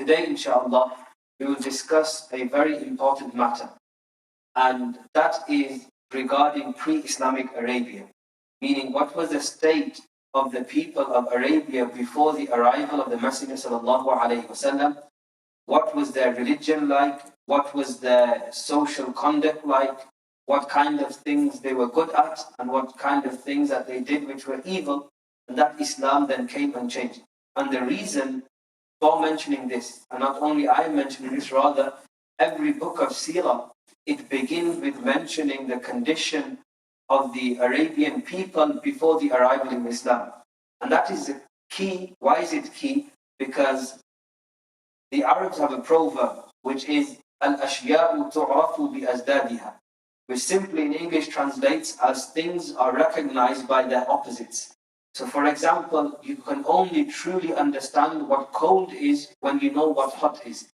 today, inshallah, we will discuss a very important matter, and that is regarding pre-Islamic Arabia, meaning what was the state of the people of Arabia before the arrival of the Messenger sallallahu alaihi wasallam. What was their religion like? What was their social conduct like? What kind of things they were good at, and what kind of things that they did which were evil, and that Islam then came and changed. And the reason for mentioning this, and not only I am mentioning this, rather every book of Seerah, it begins with mentioning the condition of the Arabian people before the arrival in Islam. And that is the key. Why is it key? Because the Arabs have a proverb which is Al-Ashya'u tu'rafu bi-azdadiha, which simply in English translates as things are recognized by their opposites. So for example, you can only truly understand what cold is when you know what hot is.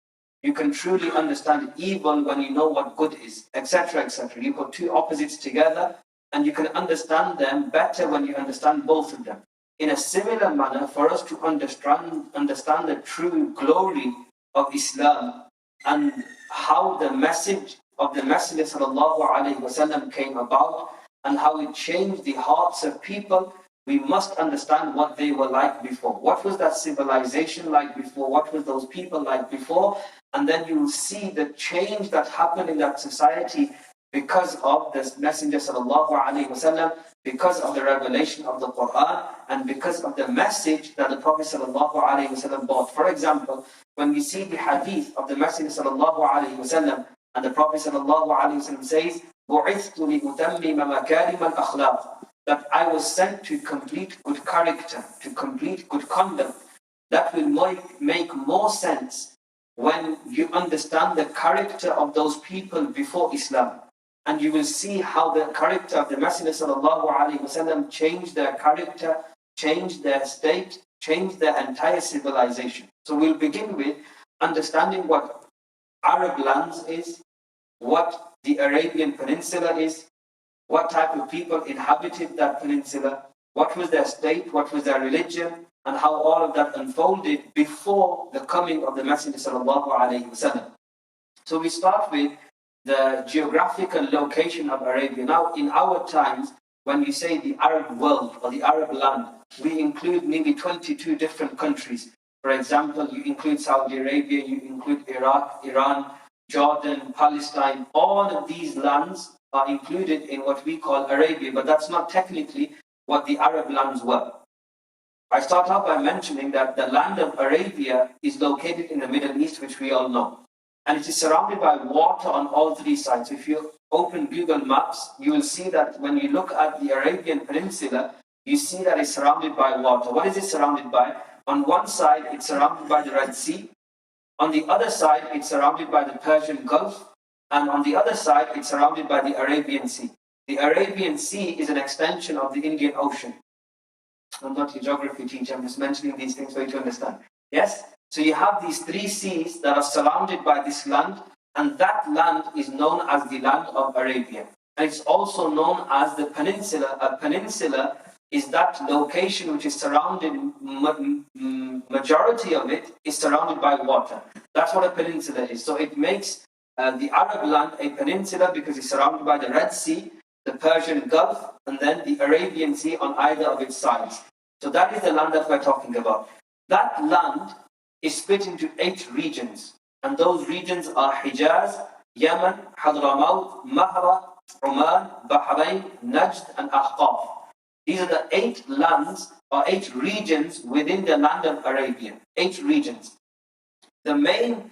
You can truly understand evil when you know what good is, etc., etc. You put two opposites together and you can understand them better when you understand both of them. In a similar manner, for us to understand the true glory of Islam and how the message of the Messenger sallallahu alaihi wasallam came about and how it changed the hearts of people, we must understand what they were like before. What was that civilization like before? What were those people like before? And then you will see the change that happened in that society because of the Messenger sallallahu alaihi wasallam, because of the revelation of the Quran, and because of the message that the Prophet sallallahu alaihi wasallam brought. For example, when we see the hadith of the Messenger sallallahu alaihi wasallam, and the Prophet sallallahu alaihi wasallam says, "Bu'ithtu li'utammima makarim al-akhlaq," that I was sent to complete good character, to complete good conduct. That will make more sense when you understand the character of those people before Islam. And you will see how the character of the Messenger sallallahu alaihi wasallam changed their character, changed their state, changed their entire civilization. So we'll begin with understanding what Arab lands is, what the Arabian Peninsula is, what type of people inhabited that peninsula, what was their state, what was their religion, and how all of that unfolded before the coming of the Messenger sallallahu alaihi wasallam. So we start with the geographical location of Arabia. Now, in our times, when we say the Arab world or the Arab land, we include nearly 22 different countries. For example, you include Saudi Arabia, you include Iraq, Iran, Jordan, Palestine. All of these lands are included in what we call Arabia, but that's not technically what the Arab lands were. I start out by mentioning that the land of Arabia is located in the Middle East, which we all know. And it is surrounded by water on all three sides. If you open Google Maps, you will see that when you look at the Arabian Peninsula, you see that it's surrounded by water. What is it surrounded by? On one side, it's surrounded by the Red Sea. On the other side, it's surrounded by the Persian Gulf. And on the other side, it's surrounded by the Arabian Sea. The Arabian Sea is an extension of the Indian Ocean. I'm not a geography teacher, I'm just mentioning these things for you to understand. Yes? So you have these three seas that are surrounded by this land, and that land is known as the land of Arabia. And it's also known as the peninsula. A peninsula is that location which is surrounded, majority of it is surrounded by water. That's what a peninsula is. So it makes the Arab land a peninsula because it's surrounded by the Red Sea, the Persian Gulf, and then the Arabian Sea on either of its sides. So that is the land that we're talking about. That land is split into 8 regions. And those regions are Hijaz, Yemen, Hadramaut, Mahra, Oman, Bahrain, Najd, and Ahqaf. These are the 8 lands or 8 regions within the land of Arabia. 8 regions. The main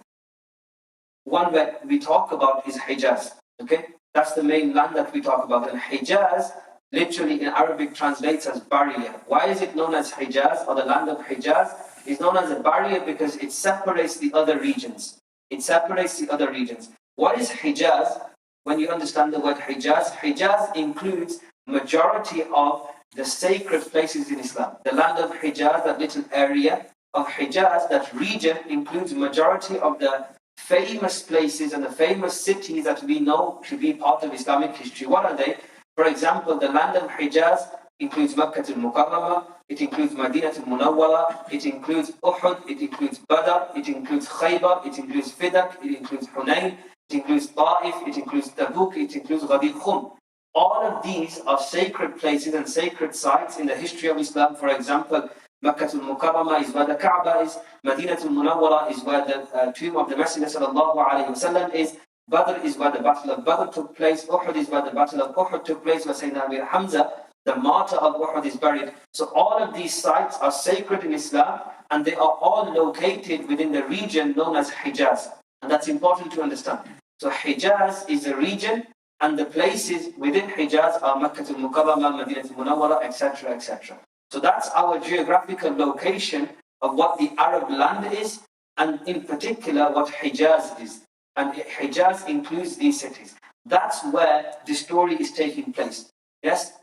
one that we talk about is Hijaz. Okay? That's the main land that we talk about. And Hijaz, literally in Arabic, translates as barrier. Why is it known as Hijaz, or the land of Hijaz? It's known as a barrier because it separates the other regions. It separates the other regions. What is Hijaz? When you understand the word Hijaz, Hijaz includes majority of the sacred places in Islam. The land of Hijaz, that little area of Hijaz, that region includes majority of the famous places and the famous cities that we know to be part of Islamic history. What are they? For example, the land of Hijaz includes Makkah al-Mukarramah, it includes Madinah al-Munawwara, it includes Uhud, it includes Badr, it includes Khaybar, it includes Fidak, it includes Hunayn, it includes Ta'if, it includes Tabuk, it includes Ghadir Khum. All of these are sacred places and sacred sites in the history of Islam. For example, Makkah al-Mukarramah is where the Kaaba is, Madinah al-Munawwara is where the tomb of the Messenger sallallahu alayhi wasallam is, Badr is where the Battle of Badr took place, Uhud is where the Battle of Uhud took place, where Sayyidina Amir Hamza, the martyr of Uhud, is buried. So all of these sites are sacred in Islam, and they are all located within the region known as Hijaz. And that's important to understand. So Hijaz is a region, and the places within Hijaz are Makkah al-Mukarramah, Madinah al-Munawwara, etc., etc. So that's our geographical location of what the Arab land is, and in particular what Hijaz is. And Hijaz includes these cities. That's where the story is taking place. Yes?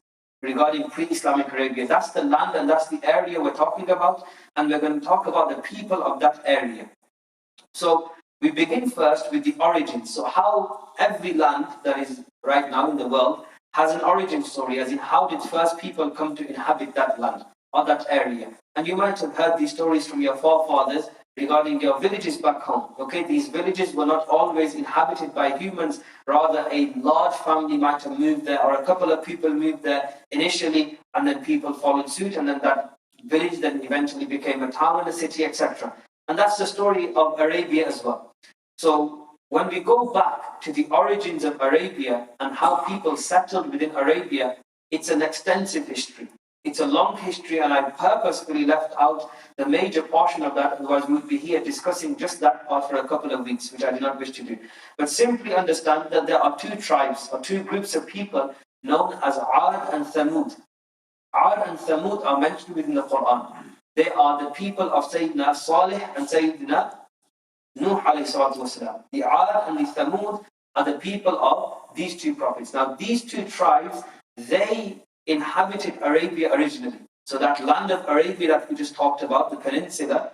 Regarding pre-Islamic Arabia. That's the land and that's the area we're talking about. And we're going to talk about the people of that area. So we begin first with the origins. So how every land that is right now in the world has an origin story, as in how did first people come to inhabit that land or that area. And you might have heard these stories from your forefathers regarding your villages back home. Okay, these villages were not always inhabited by humans, rather a large family might have moved there, or a couple of people moved there initially, and then people followed suit, and then that village then eventually became a town and a city, etc. And that's the story of Arabia as well. So when we go back to the origins of Arabia and how people settled within Arabia, it's an extensive history. It's a long history, and I purposefully left out the major portion of that, otherwise we would be here discussing just that part for a couple of weeks, which I do not wish to do. But simply understand that there are two tribes, or two groups of people known as Ad and Thamud. Ad and Thamud are mentioned within the Quran. They are the people of Sayyidina Salih and Sayyidina Nuh alayhi salatu wasalam. The Ad and the Thamud are the people of these two prophets. Now these two tribes, they inhabited Arabia originally. So that land of Arabia that we just talked about, the peninsula,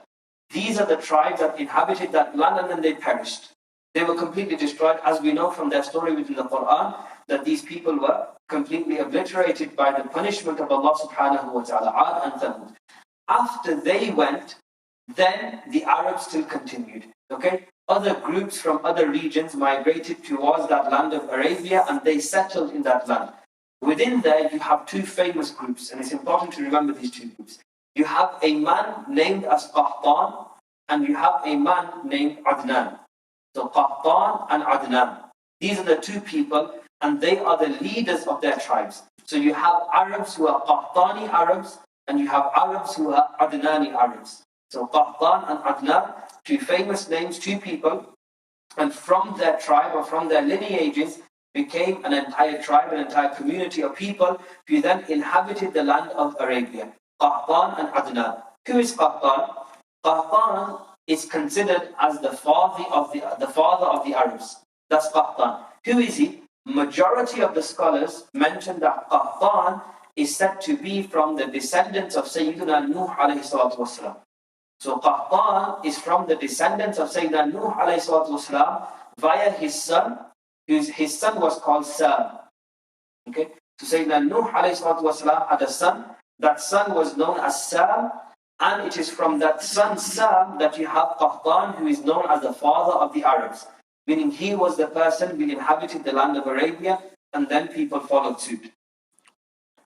these are the tribes that inhabited that land, and then they perished. They were completely destroyed, as we know from their story within the Quran, that these people were completely obliterated by the punishment of Allah subhanahu wa ta'ala, Ad and Thamud. After they went, then the Arabs still continued. Okay? Other groups from other regions migrated towards that land of Arabia, and they settled in that land. Within there, you have two famous groups, and it's important to remember these two groups. You have a man named as Qahtan, and you have a man named Adnan. So Qahtan and Adnan. These are the two people, and they are the leaders of their tribes. So you have Arabs who are Qahtani Arabs, and you have Arabs who are Adnani Arabs. So Qahtan and Adnan, two famous names, two people, and from their tribe or from their lineages, became an entire tribe, an entire community of people who then inhabited the land of Arabia. Qahtan and Adnan. Who is Qahtan? Qahtan is considered as the father of the Arabs. That's Qahtan. Who is he? Majority of the scholars mention that Qahtan is said to be from the descendants of Sayyidina Nuh alayhi salatu wasalam. So Qahtan is from the descendants of Sayyidina Nuh alayhi salatu wasalam via his son. His son was called Sam. Okay? So Sayyidina Nuh alayhi salatu wasalam had a son. That son was known as Sam, and it is from that son Sam that you have Qahtan, who is known as the father of the Arabs. Meaning he was the person who inhabited the land of Arabia, and then people followed suit.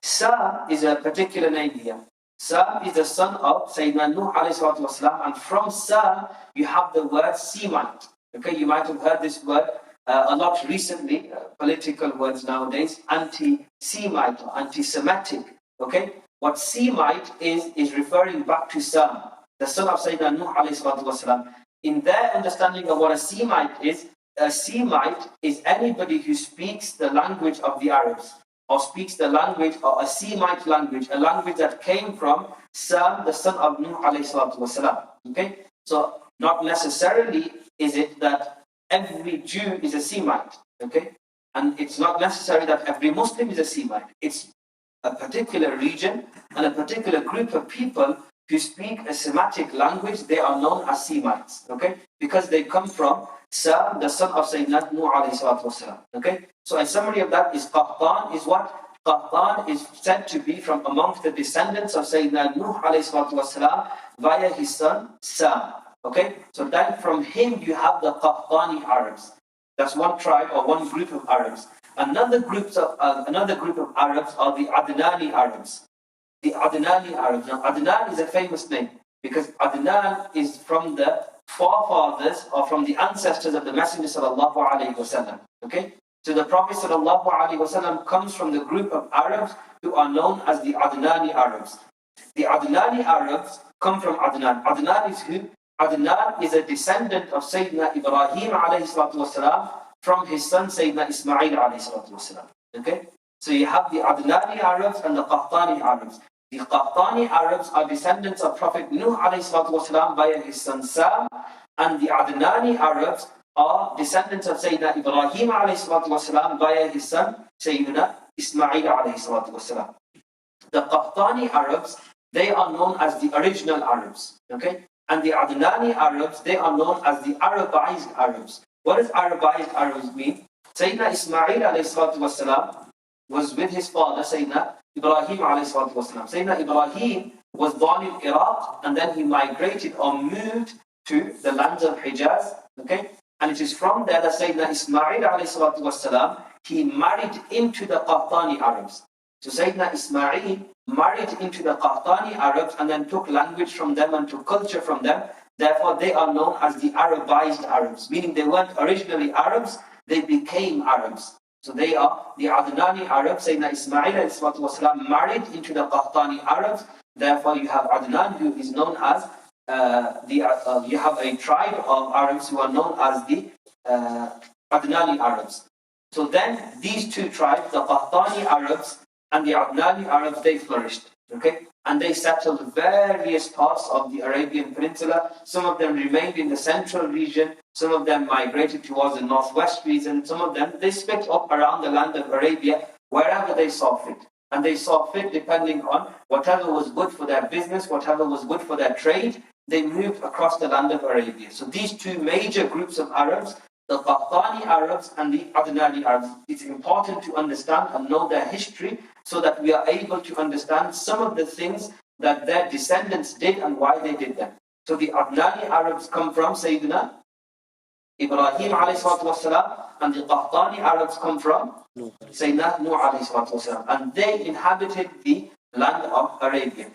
Sam is a particular name here. Sam is the son of Sayyidina Nuh alayhi salatu wasalam, and from Sam you have the word Semite. Okay, you might have heard this word a lot recently, political words nowadays, anti-Semite or anti-Semitic. Okay, what Semite is referring back to Sam, the son of Sayyidina Nuh alayhi salatu wasalam. In their understanding of what a Semite is anybody who speaks the language of the Arabs, or speaks the language, or a Semite language, a language that came from Sam, the son of Nuh alayhi salatu wasalam. Okay, so not necessarily is it that every Jew is a Semite, okay? And it's not necessary that every Muslim is a Semite. It's a particular region and a particular group of people who speak a Semitic language. They are known as Semites, okay? Because they come from Sam, the son of Sayyidina Nuh alayhi salatu wasalam, okay? So a summary of that is Qahtan is what? Qahtan is said to be from amongst the descendants of Sayyidina Nuh والسلام, via his son Sam. Okay, so then from him you have the Qahtani Arabs. That's one tribe or one group of Arabs. Another group of Arabs are the Adnani Arabs. The Adnani Arabs. Now Adnan is a famous name because Adnan is from the forefathers or from the ancestors of the Messenger sallallahu alaihi wasallam. Okay, so the Prophet sallallahu alaihi wasallam comes from the group of Arabs who are known as the Adnani Arabs. The Adnani Arabs come from Adnan. Adnan is who? Adnan is a descendant of Sayyidina Ibrahim alayhi salatu wasalam from his son Sayyidina Ismail alayhi salatu wasalam. Okay? So you have the Adnani Arabs and the Qahtani Arabs. The Qahtani Arabs are descendants of Prophet Nuh alayhi salatu wasalam via his son Sam, and the Adnani Arabs are descendants of Sayyidina Ibrahim alayhi salatu wasalam via his son Sayyidina Ismail alayhi salatu wasalam. The Qahtani Arabs, they are known as the original Arabs. Okay? And the Adnani Arabs, they are known as the Arabized Arabs. What does Arabized Arabs mean? Sayyidina Ismail والسلام, was with his father, Sayyidina Ibrahim والسلام. Sayyidina Ibrahim was born in Iraq and then he migrated or moved to the lands of Hijaz. Okay? And it is from there that Sayyidina Ismail والسلام, he married into the Qahtani Arabs. So Sayyidina Ismail married into the Qahtani Arabs and then took language from them and took culture from them. Therefore, they are known as the Arabized Arabs, meaning they weren't originally Arabs, they became Arabs. So they are the Adnani Arabs. Sayyidina Ismail والسلام, married into the Qahtani Arabs. Therefore, you have Adnan, who is known as you have a tribe of Arabs who are known as the Adnani Arabs. So then, these two tribes, the Qahtani Arabs and the Adnani Arabs, they flourished, okay? And they settled various parts of the Arabian Peninsula. Some of them remained in the central region. Some of them migrated towards the northwest region. Some of them, they split up around the land of Arabia, wherever they saw fit. And they saw fit depending on whatever was good for their business, whatever was good for their trade, they moved across the land of Arabia. So these two major groups of Arabs, the Qahtani Arabs and the Adnani Arabs, it's important to understand and know their history so that we are able to understand some of the things that their descendants did and why they did them. So the Adnani Arabs come from Sayyidina Ibrahim والسلام, and the Qahtani Arabs come from Sayyidina Nuh والسلام, and they inhabited the land of Arabia.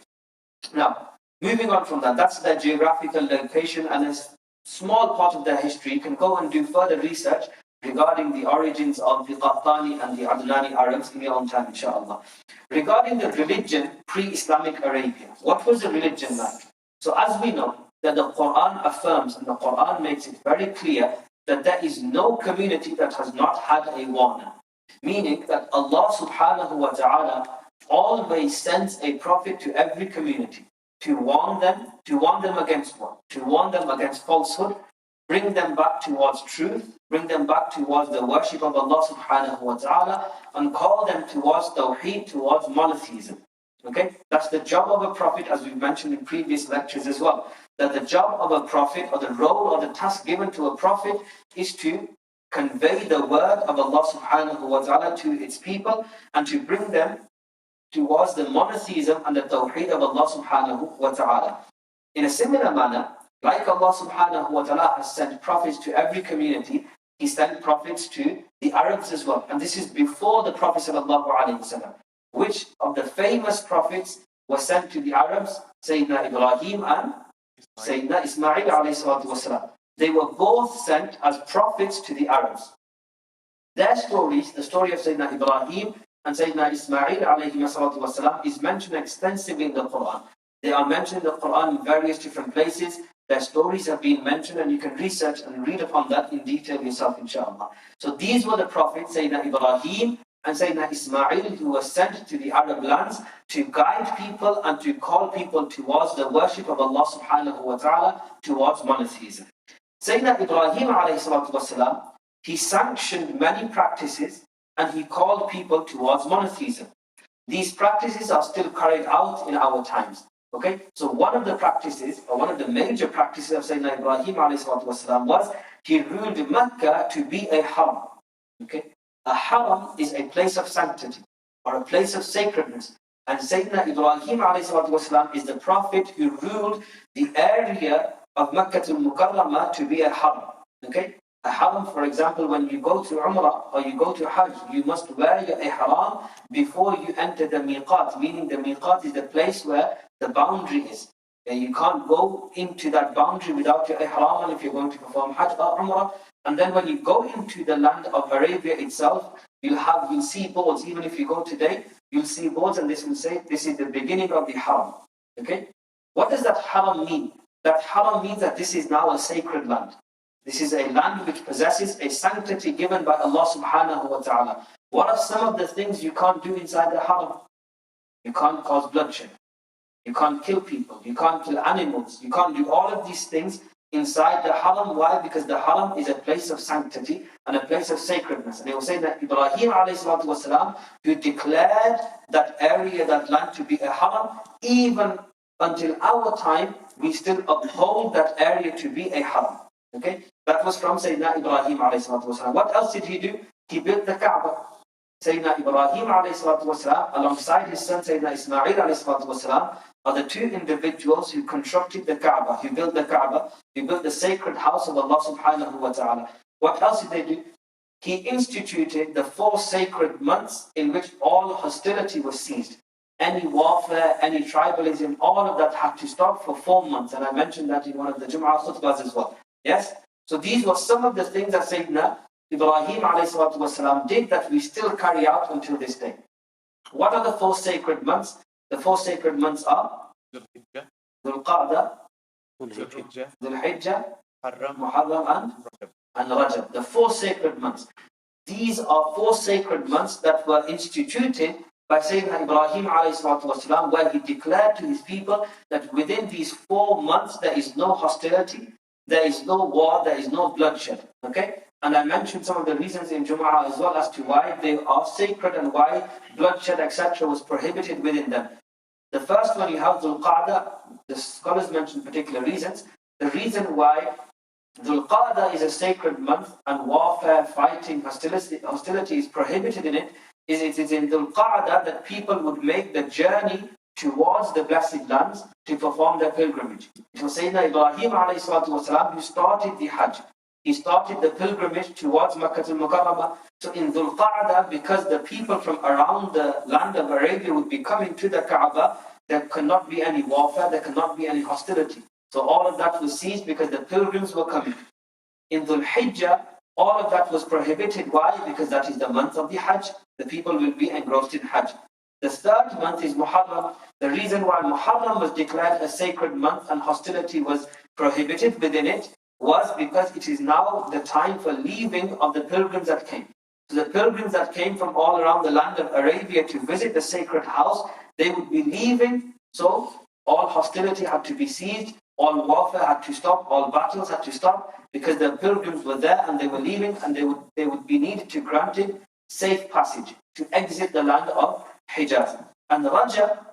Now, moving on from that, that's their geographical location and a small part of their history. You can go and do further research regarding the origins of the Qahtani and the Adnani Arabs in your own time, inshallah. Regarding the religion, pre-Islamic Arabia, what was the religion like? So as we know, that the Quran affirms and the Quran makes it very clear that there is no community that has not had a warner. Meaning that Allah subhanahu wa ta'ala always sends a prophet to every community to warn them against what? To warn them against falsehood, bring them back towards truth, bring them back towards the worship of Allah subhanahu wa ta'ala, and call them towards tawheed, towards monotheism. Okay? That's the job of a prophet, as we've mentioned in previous lectures as well. That the job of a prophet, or the role or the task given to a prophet, is to convey the word of Allah subhanahu wa ta'ala to its people and to bring them towards the monotheism and the tawheed of Allah subhanahu wa ta'ala. In a similar manner, like Allah subhanahu wa ta'ala has sent prophets to every community, He sent prophets to the Arabs as well. And this is before the Prophet sallallahu alaihi wasallam. Which of the famous prophets was sent to the Arabs? Sayyidina Ibrahim and Sayyidina Ismail alayhi salatu wasalam. They were both sent as prophets to the Arabs. Their stories, the story of Sayyidina Ibrahim and Sayyidina Ismail alayhi salatu wasalam, is mentioned extensively in the Quran. They are mentioned in the Quran in various different places. Their stories have been mentioned, and you can research and read upon that in detail yourself, inshallah. So these were the prophets, Sayyidina Ibrahim and Sayyidina Ismail, who were sent to the Arab lands to guide people and to call people towards the worship of Allah subhanahu wa ta'ala, towards monotheism. Sayyidina Ibrahim alayhi salatu wasalam, he sanctioned many practices and he called people towards monotheism. These practices are still carried out in our times. Okay, so one of the practices, or one of the major practices of Sayyidina Ibrahim alayhi salatu wasalam was he ruled Mecca to be a haram. Okay, a haram is a place of sanctity. or a place of sacredness. And Sayyidina Ibrahim ﷺ is the Prophet who ruled the area of Makkah al-Mukarramah to be a haram. Okay? A haram, for example, when you go to Umrah or you go to Hajj, you must wear your ihram before you enter the miqat, meaning the miqat is the place where the boundary is. And you can't go into that boundary without your ihram if you're going to perform Hajj or Umrah. And then when you go into the land of Arabia itself, you'll see boards. Even if you go today, you'll see boards and this will say, this is the beginning of the haram. Okay? What does that haram mean? That haram means that this is now a sacred land. This is a land which possesses a sanctity given by Allah subhanahu wa ta'ala. What are some of the things you can't do inside the haram? You can't cause bloodshed. You can't kill people. You can't kill animals. You can't do all of these things inside the haram. Why? Because the haram is a place of sanctity and a place of sacredness. And he was saying that Ibrahim ﷺ, who declared that area, that land to be a haram, even until our time, we still uphold that area to be a haram. Okay? That was from Sayyidina Ibrahim ﷺ. What else did he do? He built the Kaaba. Sayyidina Ibrahim ﷺ, alongside his son Sayyidina Ismail ﷺ, are the two individuals who constructed the Kaaba, who built the Kaaba, who built the sacred house of Allah subhanahu wa ta'ala. What else did they do? He instituted the 4 sacred months in which all hostility was ceased. Any warfare, any tribalism, all of that had to stop for 4 months. And I mentioned that in one of the Jum'ah khutbahs as well. Yes? So these were some of the things that Sayyidina Ibrahim ﷺ did that we still carry out until this day. What are the 4 sacred months? The 4 sacred months are Dhul Qa'dah, Dhul Hijjah, Muharram and Rajab. The 4 sacred months. These are 4 sacred months that were instituted by Sayyidina Ibrahim ﷺ, where he declared to his people that within these 4 months there is no hostility, there is no war, there is no bloodshed. Okay? And I mentioned some of the reasons in Jum'ah as well as to why they are sacred and why bloodshed, etc. was prohibited within them. The first one, you have Dhul Qa'dah. The scholars mention particular reasons. The reason why Dhul Qa'dah is a sacred month and warfare, fighting, hostility is prohibited in it is it is in Dhul Qa'dah that people would make the journey towards the blessed lands to perform their pilgrimage. It was Sayyidina Ibrahim ﷺ who started the Hajj. He started the pilgrimage towards Makkah al-Mukarramah. So in Dhul Qa'dah, because the people from around the land of Arabia would be coming to the Kaaba, there cannot be any warfare, there cannot be any hostility. So all of that was seized because the pilgrims were coming. In Dhul Hijjah, all of that was prohibited. Why? Because that is the month of the Hajj. The people will be engrossed in Hajj. The 3rd month is Muharram. The reason why Muharram was declared a sacred month and hostility was prohibited within it was because it is now the time for leaving of the pilgrims that came. So the pilgrims that came from all around the land of Arabia to visit the sacred house, they would be leaving. So all hostility had to be ceased, all warfare had to stop, all battles had to stop, because the pilgrims were there and they were leaving, and they would be needed to granted safe passage to exit the land of Hijaz. And Rajab,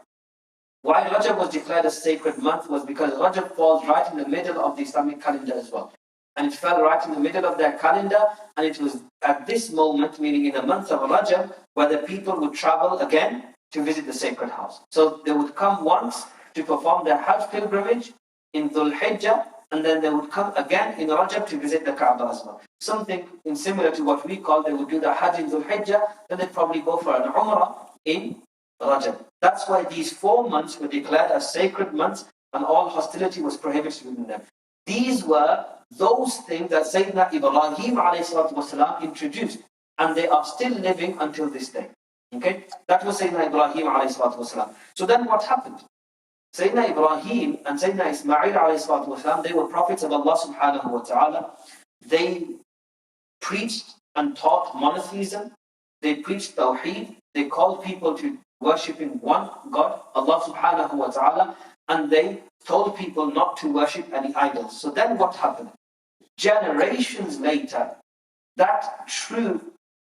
why Rajab was declared a sacred month was because Rajab falls right in the middle of the Islamic calendar as well. And it fell right in the middle of their calendar, and it was at this moment, meaning in the month of Rajab, where the people would travel again to visit the sacred house. So they would come once to perform their Hajj pilgrimage in Dhul Hijjah, and then they would come again in Rajab to visit the Kaaba as well. Something similar to what we call, they would do the Hajj in Dhul Hijjah, then they'd probably go for an Umrah in Rajab. That's why these 4 months were declared as sacred months and all hostility was prohibited within them. These were those things that Sayyidina Ibrahim ﷺ introduced, and they are still living until this day. Okay? That was Sayyidina Ibrahim ﷺ. So then what happened? Sayyidina Ibrahim and Sayyidina Ismail ﷺ, they were prophets of Allah subhanahu wa ta'ala. They preached and taught monotheism. They preached Tawheed. They called people to worshipping one God, Allah subhanahu wa ta'ala, and they told people not to worship any idols. So then what happened? Generations later, that true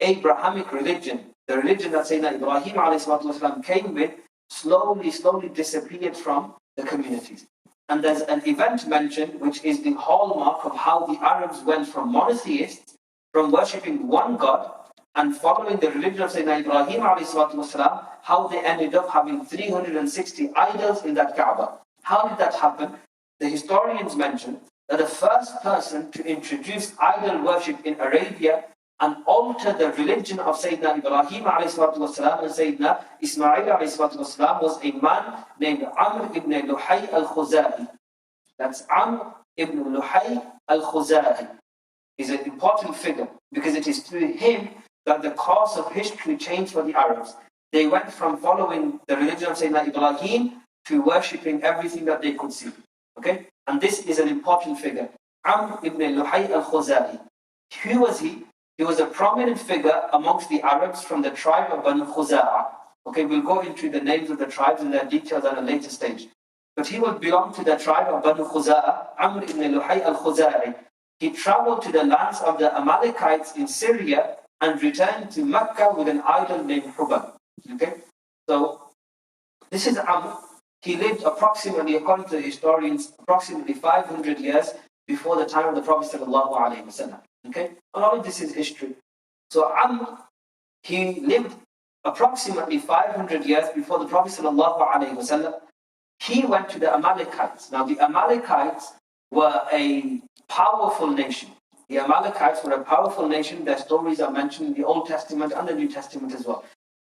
Abrahamic religion, the religion that Sayyidina Ibrahim ﷺ came with, slowly disappeared from the communities. And there's an event mentioned which is the hallmark of how the Arabs went from monotheists, from worshipping one God, and following the religion of Sayyidina Ibrahim والسلام, how they ended up having 360 idols in that Kaaba. How did that happen? The historians mention that the first person to introduce idol worship in Arabia and alter the religion of Sayyidina Ibrahim والسلام, and Sayyidina Ismail والسلام, was a man named Amr ibn Luhay al-Khuzai. That's Amr ibn Luhay al-Khuzai. He's an important figure because it is through him that the course of history changed for the Arabs. They went from following the religion of Sayyidina Ibrahim to worshipping everything that they could see. Okay? And this is an important figure. Amr ibn Luhay al-Khuzai. Who was he? He was a prominent figure amongst the Arabs from the tribe of Banu Khuza'a. Okay, we'll go into the names of the tribes and their details at a later stage. But he would belong to the tribe of Banu Khuza'a, Amr ibn Luhay al-Khuzai. He traveled to the lands of the Amalekites in Syria and returned to Mecca with an idol named Hubal. Okay, so this is Amr. He lived approximately, according to the historians, approximately 500 years before the time of the Prophet sallallahu alaihi wasallam. Okay, and all of this is history. So Amr, he lived approximately 500 years before the Prophet sallallahu alaihi wasallam. He went to the Amalekites. Now the Amalekites were a powerful nation. The Amalekites were a powerful nation. Their stories are mentioned in the Old Testament and the New Testament as well.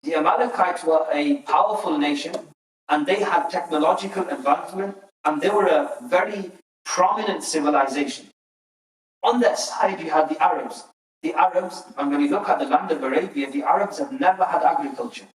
The Amalekites were a powerful nation, and they had technological advancement, and they were a very prominent civilization. On their side, you had the Arabs. The Arabs, and when you look at the land of Arabia, the Arabs have never had agriculture.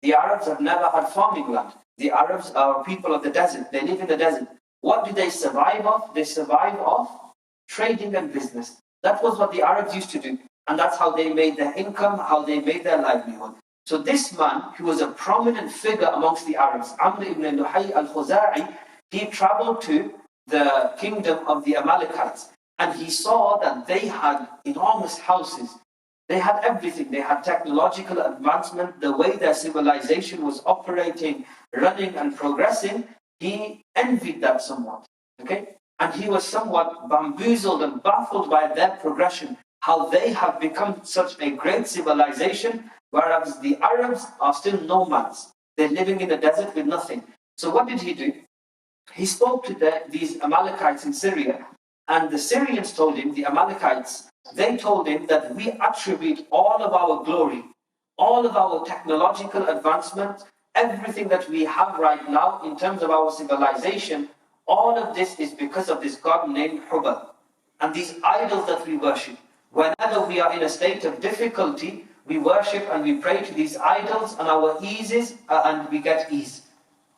The Arabs have never had farming land. The Arabs are people of the desert. They live in the desert. What do they survive off? They survive off trading and business. That was what the Arabs used to do. And that's how they made their income, how they made their livelihood. So this man, who was a prominent figure amongst the Arabs, Amr ibn Luhay al-Khuzai, he traveled to the kingdom of the Amalekites. And he saw that they had enormous houses. They had everything. They had technological advancement. The way their civilization was operating, running and progressing, he envied that somewhat. Okay? And he was somewhat bamboozled and baffled by their progression, how they have become such a great civilization, whereas the Arabs are still nomads. They're living in the desert with nothing. So what did he do? He spoke to these Amalekites in Syria, and the Syrians told him, the Amalekites, they told him that we attribute all of our glory, all of our technological advancement, everything that we have right now in terms of our civilization, all of this is because of this God named Hubal. And these idols that we worship. Whenever we are in a state of difficulty, we worship and we pray to these idols, and our eases and we get ease.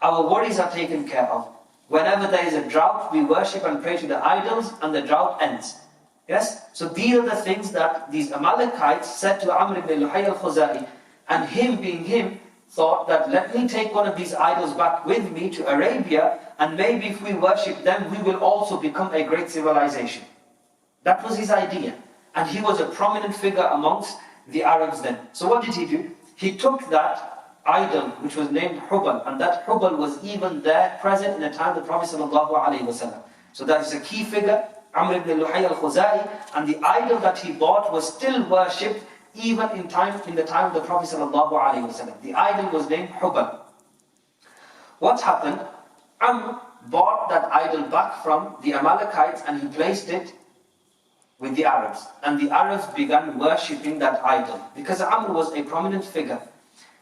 Our worries are taken care of. Whenever there is a drought, we worship and pray to the idols, and the drought ends. Yes? So these are the things that these Amalekites said to Amr ibn Luhay al-Khuzai, and him being him, thought that let me take one of these idols back with me to Arabia, and maybe if we worship them, we will also become a great civilization. That was his idea. And he was a prominent figure amongst the Arabs then. So what did he do? He took that idol which was named Hubal, and that Hubal was even there present in the time of the Prophet ﷺ. So that is a key figure, Amr ibn Luhay al-Khuzai, and the idol that he bought was still worshipped even in the time of the Prophet ﷺ. The idol was named Hubal. What happened? Amr bought that idol back from the Amalekites, and he placed it with the Arabs. And the Arabs began worshipping that idol, because Amr was a prominent figure.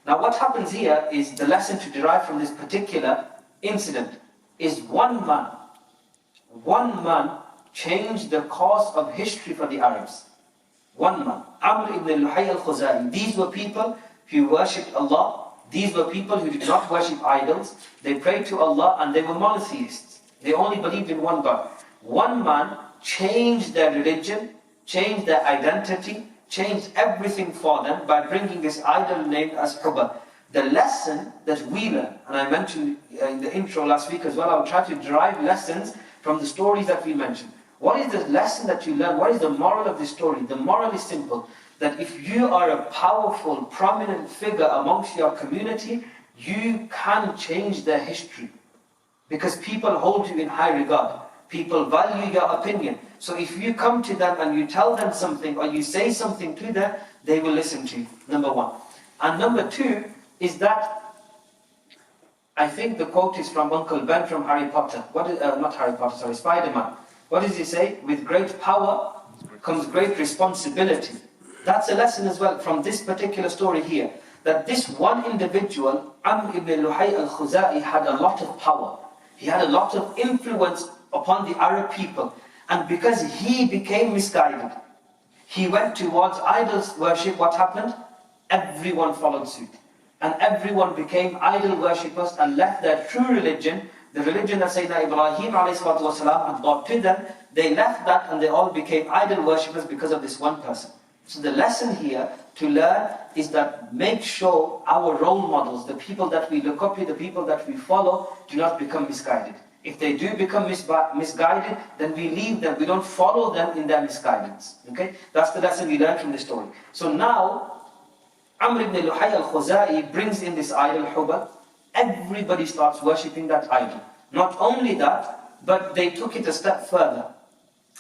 Now what happens here is the lesson to derive from this particular incident is one man changed the course of history for the Arabs. One man, Amr ibn Luhay al-Khuzai. These were people who worshipped Allah. These were people who did not worship idols. They prayed to Allah, and they were monotheists. They only believed in one God. One man changed their religion, changed their identity, changed everything for them by bringing this idol named as Hubal. The lesson that we learn, and I mentioned in the intro last week as well, I'll try to derive lessons from the stories that we mentioned. What is the lesson that you learn? What is the moral of this story? The moral is simple, that if you are a powerful, prominent figure amongst your community, you can change their history. Because people hold you in high regard. People value your opinion. So if you come to them and you tell them something, or you say something to them, they will listen to you, number one. And number two is that, I think the quote is from Uncle Ben from Harry Potter. Not Harry Potter, sorry, Spider-Man. What does he say? With great power comes great responsibility. That's a lesson as well from this particular story here. That this one individual, Amr ibn Luhay al-Khuzai, had a lot of power. He had a lot of influence upon the Arab people. And because he became misguided, he went towards idols worship. What happened? Everyone followed suit. And everyone became idol worshippers and left their true religion, the religion that Sayyidina Ibrahim ﷺ had brought to them. They left that and they all became idol worshippers because of this one person. So the lesson here to learn is that make sure our role models, the people that we look up to, the people that we follow, do not become misguided. If they do become misguided, then we leave them. We don't follow them in their misguidance. Okay? That's the lesson we learn from this story. So now, Amr ibn Luhay al-Khuzai brings in this idol, Hubal. Everybody starts worshipping that idol. Not only that, but they took it a step further.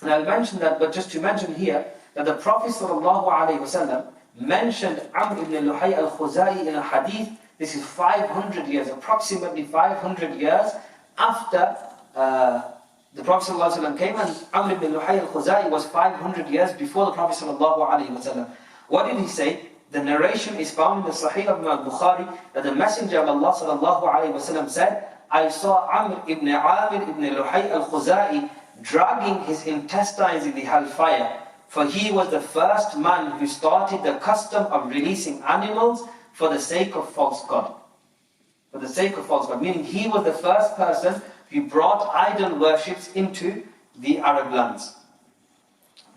And I'll mention that, but just to mention here, that the Prophet ﷺ mentioned Amr ibn Luhay al-Khuzai in a hadith. This is 500 years, approximately 500 years after the Prophet ﷺ came, and Amr ibn Luhay al-Khuzai was 500 years before the Prophet ﷺ. What did he say? The narration is found in the Sahih of al-Bukhari that the Messenger of Allah ﷺ said, I saw Amr ibn Amir ibn Luhay al-Khuzai dragging his intestines in the hellfire, for he was the first man who started the custom of releasing animals for the sake of false god. For the sake of false god, meaning he was the first person who brought idol worships into the Arab lands.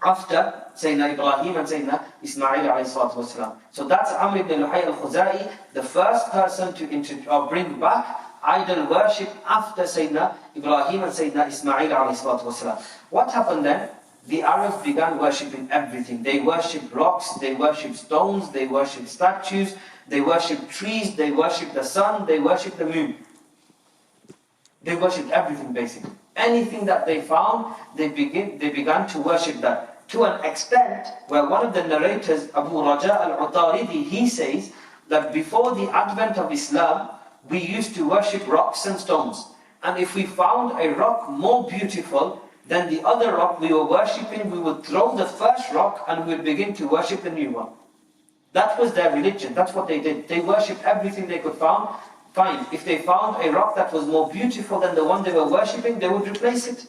After Sayyidina Ibrahim and Sayyidina Ismail alayhi. So that's Amr ibn Luhay al-Khuzai, the first person to bring back idol worship after Sayyidina Ibrahim and Sayyidina Ismail alayhi. What happened then? The Arabs began worshipping everything. They worshipped rocks, they worshipped stones, they worshipped statues, they worshipped trees, they worshipped the sun, they worshipped the moon. They worshipped everything basically. Anything that they found, they began to worship that. To an extent where one of the narrators, Abu Raja al-Utaridi, he says that before the advent of Islam, we used to worship rocks and stones. And if we found a rock more beautiful than the other rock we were worshipping, we would throw the first rock and we would begin to worship the new one. That was their religion. That's what they did. They worshipped everything they could find. If they found a rock that was more beautiful than the one they were worshipping, they would replace it.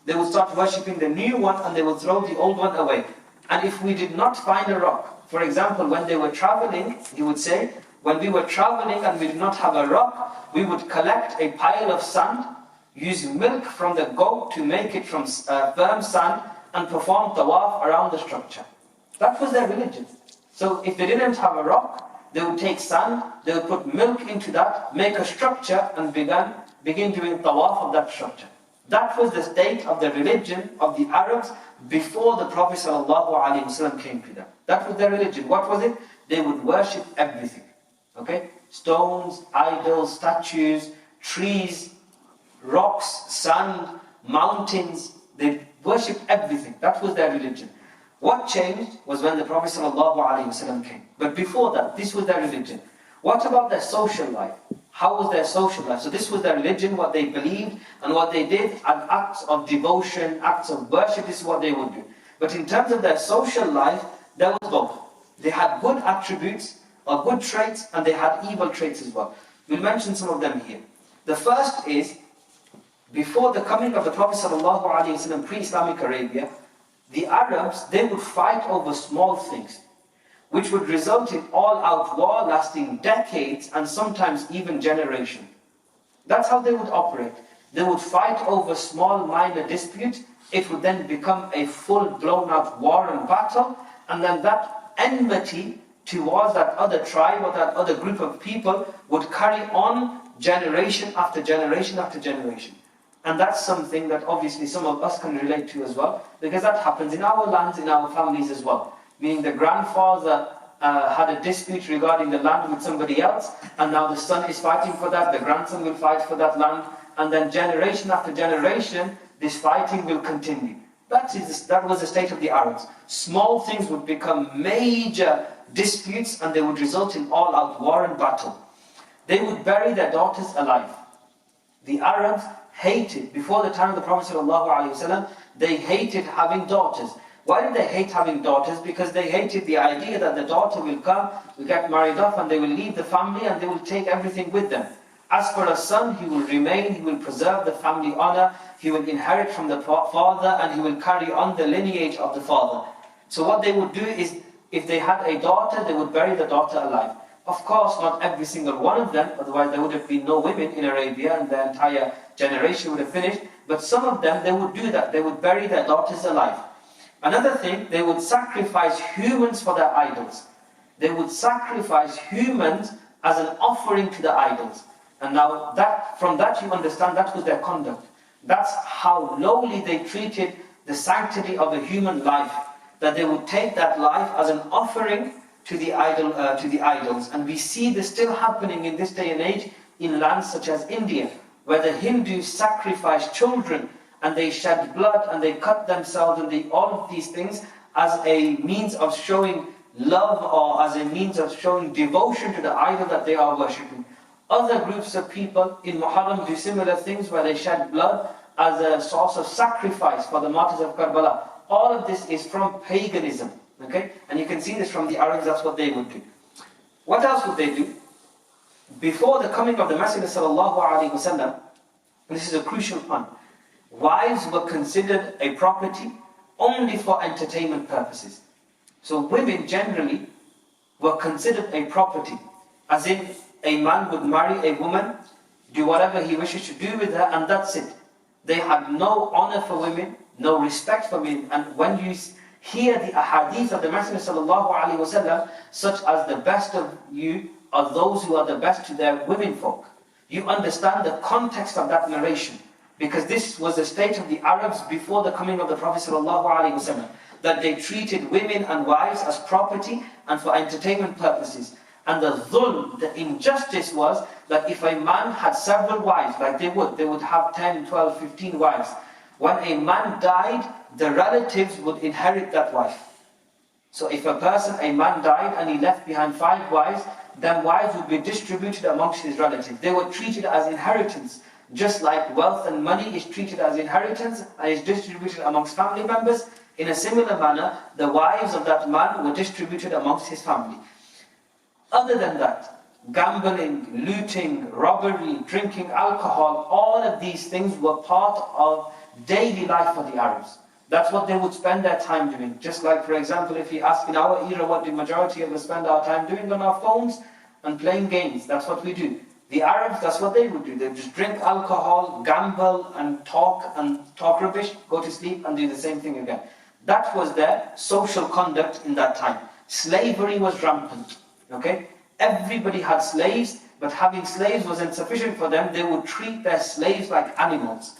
They would start worshipping the new one and they would throw the old one away. And if we did not find a rock, for example, when they were traveling, he would say, when we were traveling and we did not have a rock, we would collect a pile of sand, use milk from the goat to make it from firm sand, and perform tawaf around the structure. That was their religion. So if they didn't have a rock, they would take sand, they would put milk into that, make a structure, and begin doing tawaf of that structure. That was the state of the religion of the Arabs before the Prophet ﷺ came to them. That was their religion. What was it? They would worship everything. Okay? Stones, idols, statues, trees, rocks, sand, mountains. They worshipped everything. That was their religion. What changed was when the Prophet ﷺ came. But before that, this was their religion. What about their social life? How was their social life? So this was their religion, what they believed and what they did, and acts of devotion, acts of worship, this is what they would do. But in terms of their social life, there was both. They had good attributes or good traits, and they had evil traits as well. We'll mention some of them here. The first is, before the coming of the Prophet ﷺ, pre-Islamic Arabia, the Arabs, they would fight over small things, which would result in all-out war lasting decades and sometimes even generations. That's how they would operate. They would fight over small minor disputes. It would then become a full-blown out war and battle, and then that enmity towards that other tribe or that other group of people would carry on generation after generation after generation. And that's something that obviously some of us can relate to as well, because that happens in our lands, in our families as well. Meaning the grandfather had a dispute regarding the land with somebody else, and now the son is fighting for that, the grandson will fight for that land, and then generation after generation, this fighting will continue. That was the state of the Arabs. Small things would become major disputes, and they would result in all-out war and battle. They would bury their daughters alive. The Arabs hated, before the time of the Prophet ﷺ, they hated having daughters. Why did they hate having daughters? Because they hated the idea that the daughter will come, will get married off, and they will leave the family and they will take everything with them. As for a son, he will remain, he will preserve the family honor, he will inherit from the father, and he will carry on the lineage of the father. So what they would do is, if they had a daughter, they would bury the daughter alive. Of course, not every single one of them, otherwise there would have been no women in Arabia and the entire generation would have finished. But some of them, they would do that. They would bury their daughters alive. Another thing, they would sacrifice humans for their idols. They would sacrifice humans as an offering to the idols. And now, from that you understand that was their conduct. That's how lowly they treated the sanctity of a human life. That they would take that life as an offering to the idols. And we see this still happening in this day and age in lands such as India, where the Hindus sacrifice children and they shed blood and they cut themselves and all of these things as a means of showing love or as a means of showing devotion to the idol that they are worshipping. Other groups of people in Muharram do similar things where they shed blood as a source of sacrifice for the martyrs of Karbala. All of this is from paganism. Okay? And you can see this from the Arabs, that's what they would do. What else would they do? Before the coming of the Messenger sallallahu alaihi wasallam, this is a crucial point, wives were considered a property only for entertainment purposes. So women generally were considered a property, as in a man would marry a woman, do whatever he wishes to do with her, and that's it. They had no honor for women, no respect for women. And when you hear the ahadith of the Messenger sallallahu alaihi wasallam, such as the best of you are those who are the best to their women folk, you understand the context of that narration. Because this was the state of the Arabs before the coming of the Prophet sallallahu alaihi wasallam, that they treated women and wives as property and for entertainment purposes. And the dhulm, the injustice was that if a man had several wives, like they would have 10, 12, 15 wives. When a man died, the relatives would inherit that wife. So if a man died and he left behind 5 wives, then wives would be distributed amongst his relatives. They were treated as inheritance. Just like wealth and money is treated as inheritance and is distributed amongst family members, in a similar manner, the wives of that man were distributed amongst his family. Other than that, gambling, looting, robbery, drinking alcohol, all of these things were part of daily life for the Arabs. That's what they would spend their time doing. Just like, for example, if you ask in our era what the majority of us spend our time doing on our phones and playing games, that's what we do. The Arabs, that's what they would do. They would just drink alcohol, gamble and talk rubbish, go to sleep and do the same thing again. That was their social conduct in that time. Slavery was rampant. Okay? Everybody had slaves, but having slaves wasn't sufficient for them. They would treat their slaves like animals.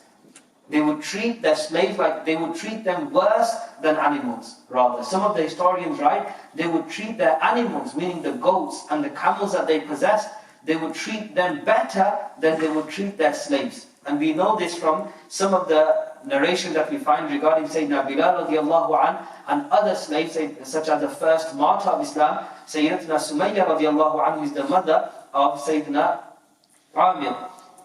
They would treat their slaves like, they would treat them worse than animals, rather. Some of the historians write, they would treat their animals, meaning the goats and the camels that they possessed, they would treat them better than they would treat their slaves. And we know this from some of the narration that we find regarding Sayyidina Bilal radiallahu anh and other slaves, such as the first martyr of Islam, Sayyidatina Sumayya radiallahu anh, who is the mother of Sayyidina Amir.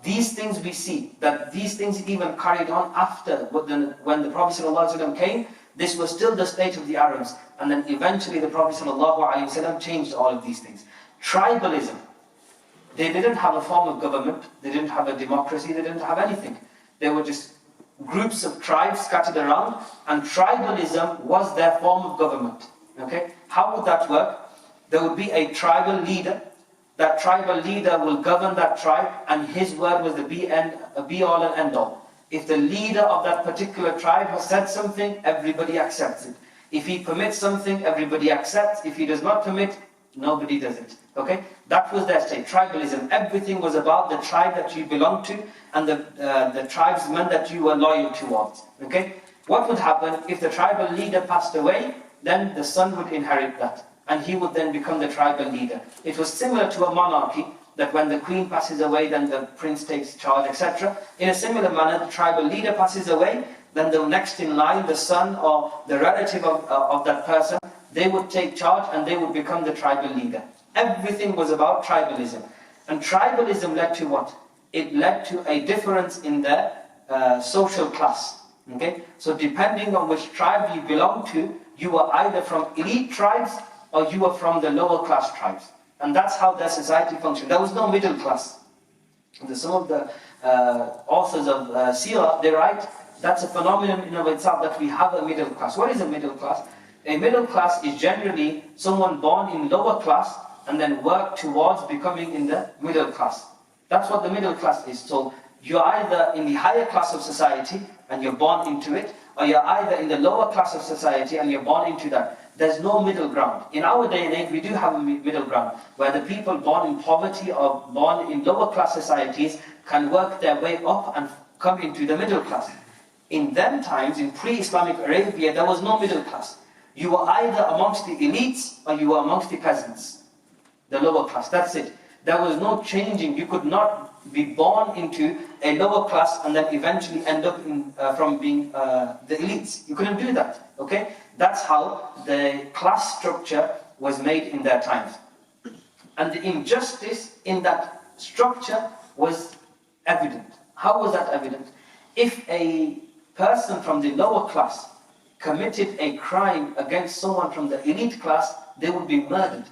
These things we see, that these things even carried on after when the Prophet ﷺ came. This was still the state of the Arabs. And then eventually the Prophet ﷺ changed all of these things. Tribalism. They didn't have a form of government. They didn't have a democracy. They didn't have anything. They were just groups of tribes scattered around. And tribalism was their form of government. Okay? How would that work? There would be a tribal leader. That tribal leader will govern that tribe, and his word was the be-all and end-all. If the leader of that particular tribe has said something, everybody accepts it. If he permits something, everybody accepts. If he does not permit, nobody does it. Okay? That was their state. Tribalism. Everything was about the tribe that you belonged to and the tribesmen that you were loyal towards. Okay? What would happen if the tribal leader passed away? Then the son would inherit that. And he would then become the tribal leader. It was similar to a monarchy, that when the queen passes away, then the prince takes charge, etc. In a similar manner, the tribal leader passes away, then the next in line, the son or the relative of that person, they would take charge and they would become the tribal leader. Everything was about tribalism. And tribalism led to what? It led to a difference in the social class. Okay? So depending on which tribe you belong to, you were either from elite tribes or you were from the lower class tribes. And that's how their society functioned. There was no middle class. Some of the authors of Seerah, they write, that's a phenomenon in of itself that we have a middle class. What is a middle class? A middle class is generally someone born in lower class and then work towards becoming in the middle class. That's what the middle class is. So you're either in the higher class of society and you're born into it, or you're either in the lower class of society and you're born into that. There's no middle ground. In our day and age, we do have a middle ground, where the people born in poverty or born in lower class societies can work their way up and come into the middle class. In them times, in pre-Islamic Arabia, there was no middle class. You were either amongst the elites or you were amongst the peasants, the lower class. That's it. There was no changing. You could not be born into a lower class and then eventually end up from being the elites. You couldn't do that. Okay? That's how the class structure was made in their times. And the injustice in that structure was evident. How was that evident? If a person from the lower class committed a crime against someone from the elite class, they would be murdered.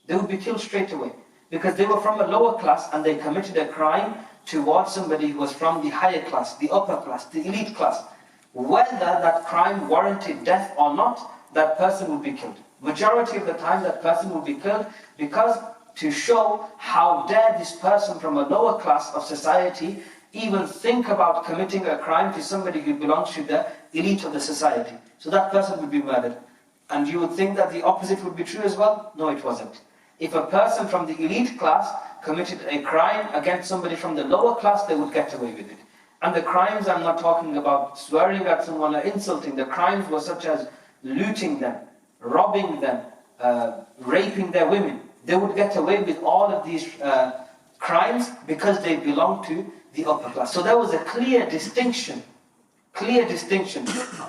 They would be killed straight away. Because they were from a lower class and they committed a crime towards somebody who was from the higher class, the upper class, the elite class. Whether that crime warranted death or not, that person would be killed. Majority of the time that person would be killed, because to show how dare this person from a lower class of society even think about committing a crime to somebody who belongs to the elite of the society. So that person would be murdered. And you would think that the opposite would be true as well? No, it wasn't. If a person from the elite class committed a crime against somebody from the lower class, they would get away with it. And the crimes, I'm not talking about swearing at someone or insulting. The crimes were such as looting them, robbing them, raping their women. They would get away with all of these crimes because they belonged to the upper class. So there was a clear distinction,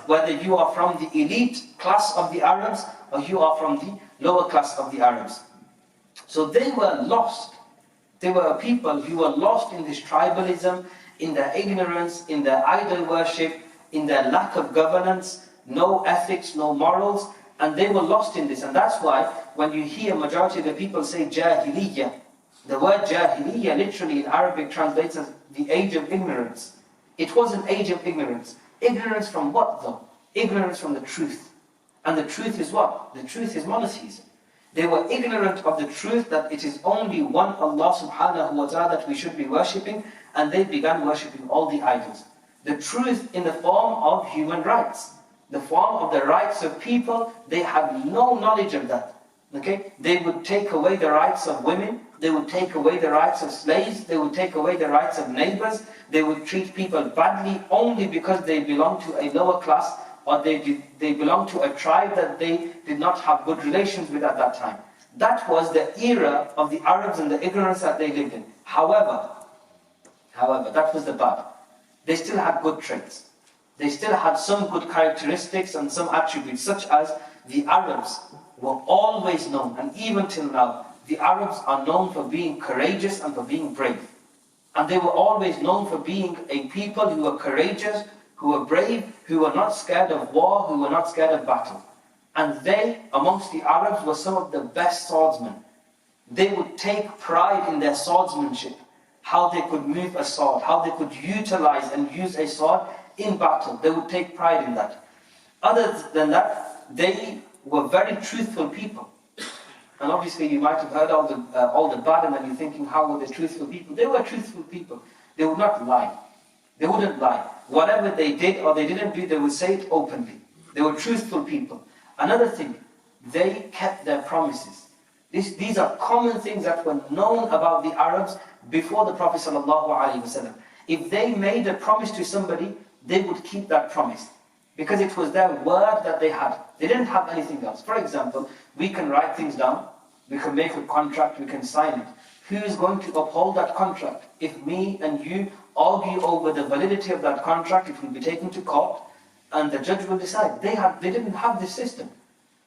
whether you are from the elite class of the Arabs or you are from the lower class of the Arabs. So they were lost. They were people who were lost in this tribalism, in their ignorance, in their idol worship, in their lack of governance, no ethics, no morals, and they were lost in this. And that's why when you hear majority of the people say Jahiliyyah, the word Jahiliyyah literally in Arabic translates as the age of ignorance. It was an age of ignorance. Ignorance from what though? Ignorance from the truth. And the truth is what? The truth is monotheism. They were ignorant of the truth that it is only one Allah subhanahu wa ta'ala that we should be worshipping, and they began worshipping all the idols. The truth in the form of human rights, the form of the rights of people, they had no knowledge of that. Okay? They would take away the rights of women, they would take away the rights of slaves, they would take away the rights of neighbors, they would treat people badly only because they belong to a lower class or they belong to a tribe that they did not have good relations with at that time. That was the era of the Arabs and the ignorance that they lived in. However, that was the bad. They still had good traits. They still had some good characteristics and some attributes, such as the Arabs were always known, and even till now, the Arabs are known for being courageous and for being brave. And they were always known for being a people who were courageous, who were brave, who were not scared of war, who were not scared of battle. And they, amongst the Arabs, were some of the best swordsmen. They would take pride in their swordsmanship, how they could move a sword, how they could utilize and use a sword in battle. They would take pride in that. Other than that, they were very truthful people. And obviously you might have heard all the bad, and then you're thinking, how were they truthful people? They were truthful people. They would not lie. They wouldn't lie. Whatever they did or they didn't do, they would say it openly. They were truthful people. Another thing, they kept their promises. These are common things that were known about the Arabs before the Prophet ﷺ. If they made a promise to somebody, they would keep that promise. Because it was their word that they had. They didn't have anything else. For example, we can write things down, we can make a contract, we can sign it. Who is going to uphold that contract? If me and you argue over the validity of that contract, it will be taken to court. and the judge will decide. They didn't have this system.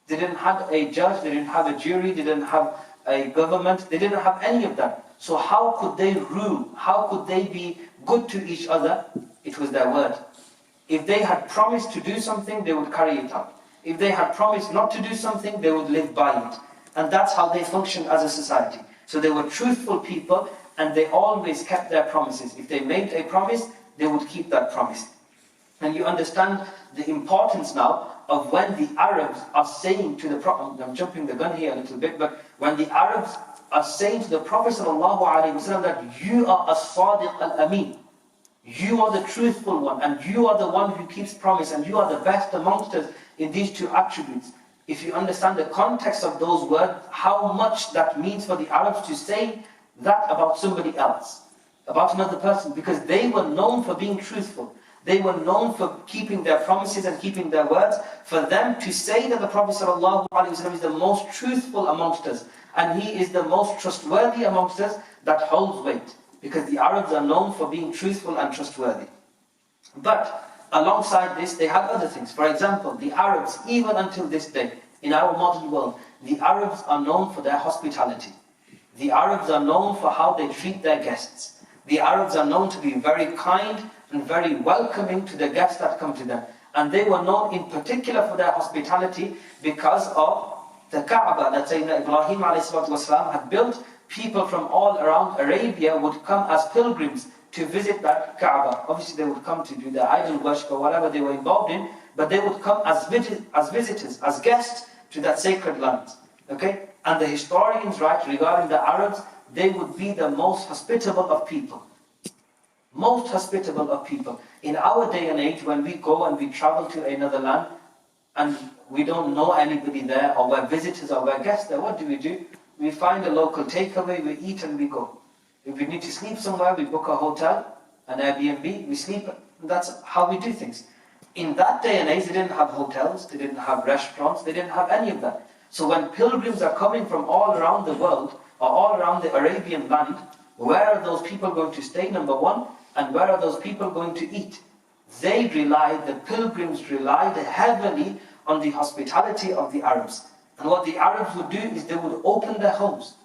They didn't have a judge, they didn't have a jury, they didn't have a government, they didn't have any of that. So how could they rule? How could they be good to each other? It was their word. If they had promised to do something, they would carry it out. If they had promised not to do something, they would live by it. And that's how they functioned as a society. So they were truthful people, and they always kept their promises. If they made a promise, they would keep that promise. And you understand the importance now of when the Arabs are saying to the Prophet, I'm jumping the gun here a little bit, but when the Arabs are saying to the Prophet ﷺ that you are as-Sadiq al-Amin, you are the truthful one, and you are the one who keeps promise, and you are the best amongst us in these two attributes. If you understand the context of those words, how much that means for the Arabs to say that about somebody else, about another person, because they were known for being truthful. They were known for keeping their promises and keeping their words. For them to say that the Prophet ﷺ is the most truthful amongst us, and he is the most trustworthy amongst us, that holds weight. Because the Arabs are known for being truthful and trustworthy. But alongside this, they have other things. For example, the Arabs, even until this day, in our modern world, the Arabs are known for their hospitality. The Arabs are known for how they treat their guests. The Arabs are known to be very kind and very welcoming to the guests that come to them. And they were known in particular for their hospitality because of the Kaaba that Sayyidina Ibrahim ﷺ had built. People from all around Arabia would come as pilgrims to visit that Kaaba. Obviously they would come to do their idol worship or whatever they were involved in, but they would come as visitors, as guests to that sacred land. Okay? And the historians write regarding the Arabs, they would be the most hospitable of people. Most hospitable of people. In our day and age, when we go and we travel to another land, and we don't know anybody there, or we're visitors or we're guests there, what do? We find a local takeaway, we eat and we go. If we need to sleep somewhere, we book a hotel, an Airbnb, we sleep. That's how we do things. In that day and age, they didn't have hotels, they didn't have restaurants, they didn't have any of that. So when pilgrims are coming from all around the world, or all around the Arabian land, where are those people going to stay, number one? And where are those people going to eat? The pilgrims relied heavily on the hospitality of the Arabs. And what the Arabs would do is they would open their homes.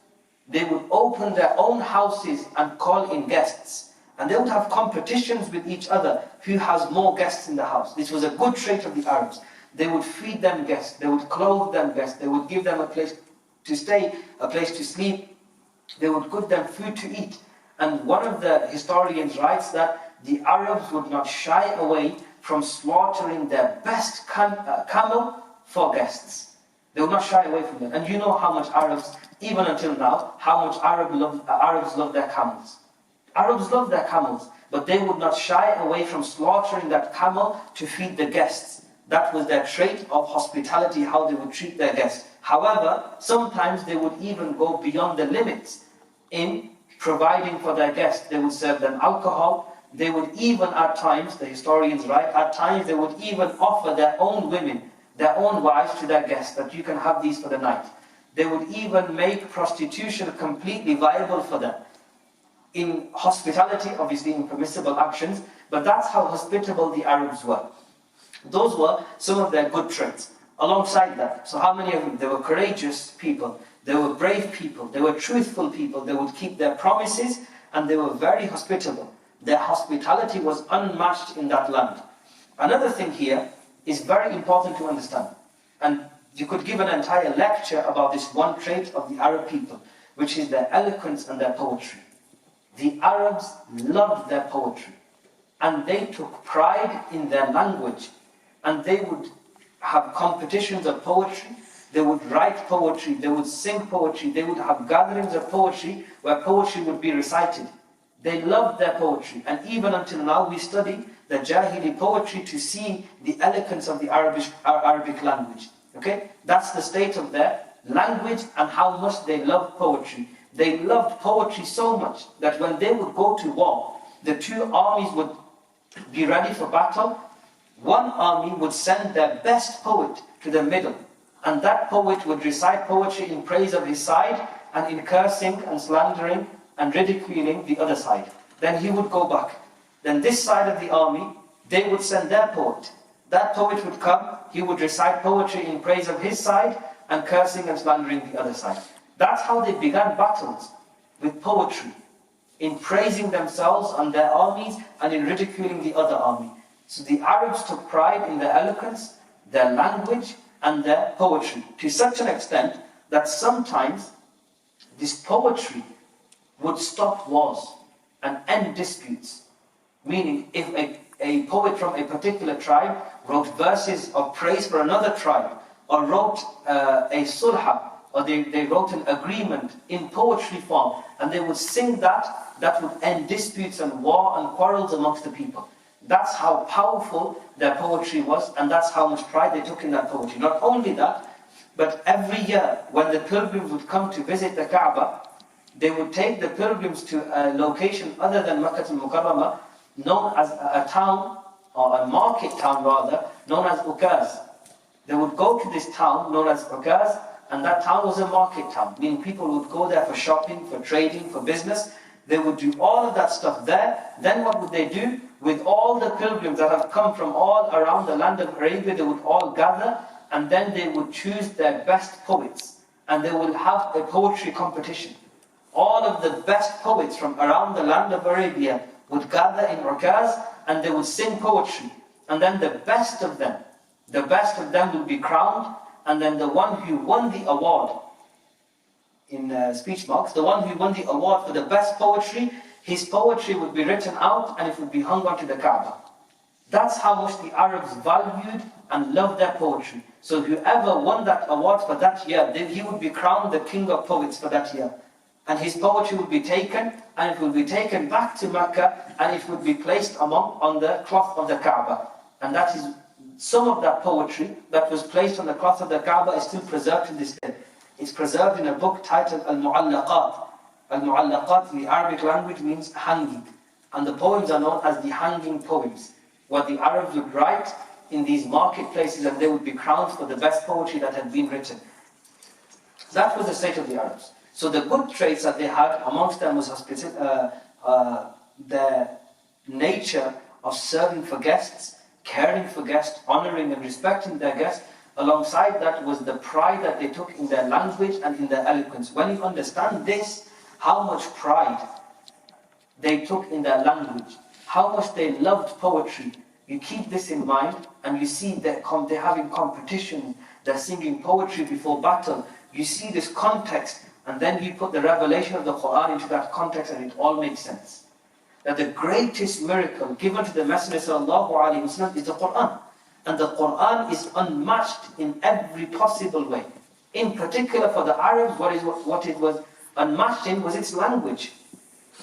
They would open their own houses and call in guests. And they would have competitions with each other, who has more guests in the house. This was a good trait of the Arabs. They would feed them guests, they would clothe them guests, they would give them a place to stay, a place to sleep. They would give them food to eat. And one of the historians writes that the Arabs would not shy away from slaughtering their best camel for guests. They would not shy away from them. And you know how much Arabs, even until now, how much Arabs love their camels. Arabs love their camels, but they would not shy away from slaughtering that camel to feed the guests. That was their trait of hospitality, how they would treat their guests. However, sometimes they would even go beyond the limits in providing for their guests. They would serve them alcohol. They would even at times, the historians write, at times they would even offer their own women, their own wives to their guests, that you can have these for the night. They would even make prostitution completely viable for them. In hospitality, obviously impermissible actions, but that's how hospitable the Arabs were. Those were some of their good traits. Alongside that, so how many of them? They were courageous people, they were brave people, they were truthful people, they would keep their promises, and they were very hospitable. Their hospitality was unmatched in that land. Another thing here is very important to understand, and you could give an entire lecture about this one trait of the Arab people, which is their eloquence and their poetry. The Arabs loved their poetry, and they took pride in their language, and they would have competitions of poetry, they would write poetry, they would sing poetry, they would have gatherings of poetry where poetry would be recited. They loved their poetry, and even until now we study the Jahili poetry to see the eloquence of the Arabic language. Okay? That's the state of their language and how much they loved poetry. They loved poetry so much that when they would go to war, the two armies would be ready for battle. One army would send their best poet to the middle, and that poet would recite poetry in praise of his side and in cursing and slandering and ridiculing the other side. Then he would go back. Then this side of the army, they would send their poet. That poet would come, he would recite poetry in praise of his side and cursing and slandering the other side. That's how they began battles, with poetry, in praising themselves and their armies and in ridiculing the other army. So the Arabs took pride in their eloquence, their language and their poetry, to such an extent that sometimes this poetry would stop wars and end disputes. Meaning, if a poet from a particular tribe wrote verses of praise for another tribe, or wrote a sulha, or they wrote an agreement in poetry form, and they would sing that, that would end disputes and war and quarrels amongst the people. That's how powerful their poetry was, and that's how much pride they took in that poetry. Not only that, but every year when the pilgrims would come to visit the Kaaba, they would take the pilgrims to a location other than Makkah al-Mukarramah, known as a town, or a market town rather, known as Ukaz. They would go to this town known as Ukaz, and that town was a market town, meaning people would go there for shopping, for trading, for business. They would do all of that stuff there. Then what would they do? With all the pilgrims that have come from all around the land of Arabia, they would all gather, and then they would choose their best poets, and they would have a poetry competition. All of the best poets from around the land of Arabia would gather in Ukaz, and they would sing poetry. And then the best of them would be crowned, and then the one who won the award, in speech marks, the one who won the award for the best poetry, his poetry would be written out and it would be hung onto the Kaaba. That's how much the Arabs valued and loved their poetry. So whoever won that award for that year, then he would be crowned the king of poets for that year. And his poetry would be taken, and it would be taken back to Mecca, and it would be placed on the cloth of the Kaaba. And that is some of that poetry that was placed on the cloth of the Kaaba is still preserved to this day. It's preserved in a book titled Al-Mu'allaqat. Al-Mu'allaqat in the Arabic language means hanging. And the poems are known as the hanging poems, what the Arabs would write in these marketplaces, and they would be crowned for the best poetry that had been written. That was the state of the Arabs. So the good traits that they had amongst them was their nature of serving for guests, caring for guests, honoring and respecting their guests. Alongside that was the pride that they took in their language and in their eloquence. When you understand this, how much pride they took in their language, how much they loved poetry, you keep this in mind, and you see that they're having competition, they're singing poetry before battle. You see this context, and then you put the revelation of the Quran into that context, and it all makes sense. That the greatest miracle given to the Messenger ﷺ is the Quran. And the Quran is unmatched in every possible way. In particular for the Arabs, what it was unmatched in was its language.